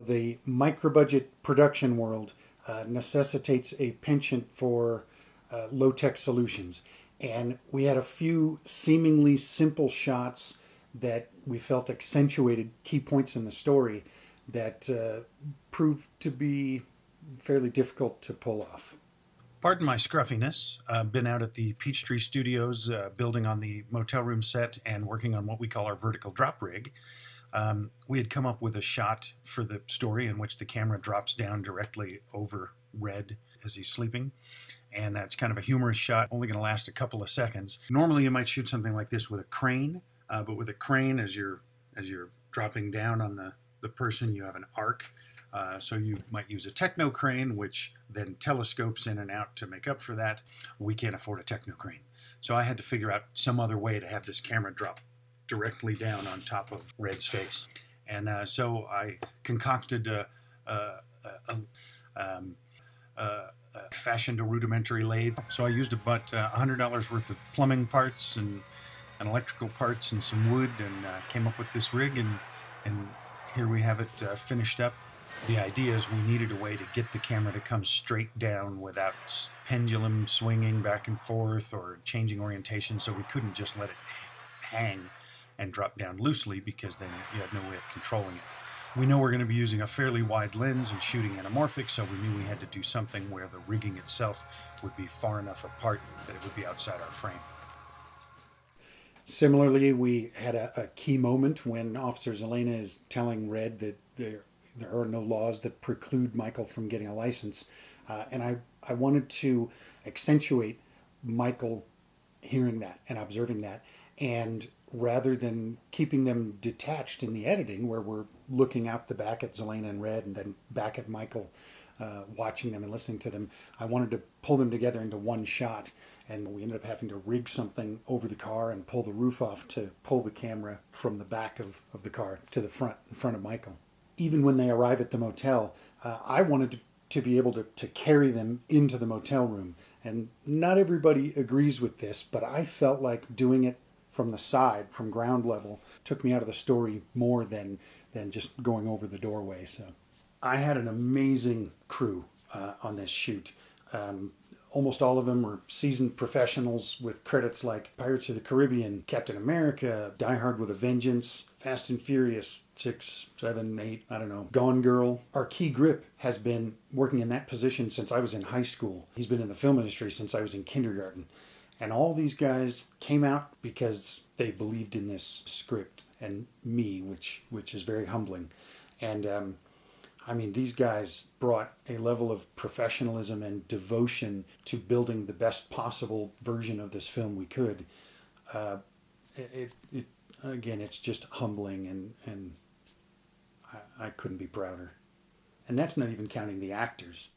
The micro-budget production world necessitates a penchant for low-tech solutions. And we had a few seemingly simple shots that we felt accentuated key points in the story that proved to be fairly difficult to pull off. Pardon my scruffiness. I've been out at the Peachtree Studios building on the motel room set and working on what we call our vertical drop rig. We had come up with a shot for the story in which the camera drops down directly over Red as he's sleeping. And that's kind of a humorous shot, only going to last a couple of seconds. Normally you might shoot something like this with a crane, but with a crane, as you're dropping down on the person, you have an arc. So you might use a techno crane, which then telescopes in and out to make up for that. We can't afford a techno crane. So I had to figure out some other way to have this camera drop directly down on top of Red's face. And so I concocted fashioned a rudimentary lathe. So I used about $100 worth of plumbing parts and electrical parts and some wood, and came up with this rig, and here we have it finished up. The idea is we needed a way to get the camera to come straight down without pendulum swinging back and forth or changing orientation, so we couldn't just let it hang and drop down loosely, because then you had no way of controlling it. We know we're going to be using a fairly wide lens and shooting anamorphic, so we knew we had to do something where the rigging itself would be far enough apart that it would be outside our frame. Similarly, we had a key moment when Officer Zelena is telling Red that there are no laws that preclude Michael from getting a license. And I wanted to accentuate Michael hearing that and observing that. And rather than keeping them detached in the editing, where we're looking out the back at Zelena and Red and then back at Michael, watching them and listening to them, I wanted to pull them together into one shot. And we ended up having to rig something over the car and pull the roof off to pull the camera from the back of the car to the front, in front of Michael. Even when they arrive at the motel, I wanted to be able to carry them into the motel room. And not everybody agrees with this, but I felt like doing it from the side, from ground level, took me out of the story more than just going over the doorway. So I had an amazing crew on this shoot. Almost all of them were seasoned professionals with credits like Pirates of the Caribbean, Captain America, Die Hard with a Vengeance, Fast and Furious 6, 7, 8, I don't know, Gone Girl. Our key grip has been working in that position since I was in high school. He's been in the film industry since I was in kindergarten. And all these guys came out because they believed in this script and me, which is very humbling. And I mean, these guys brought a level of professionalism and devotion to building the best possible version of this film we could. Again, it's just humbling, and I couldn't be prouder. And that's not even counting the actors.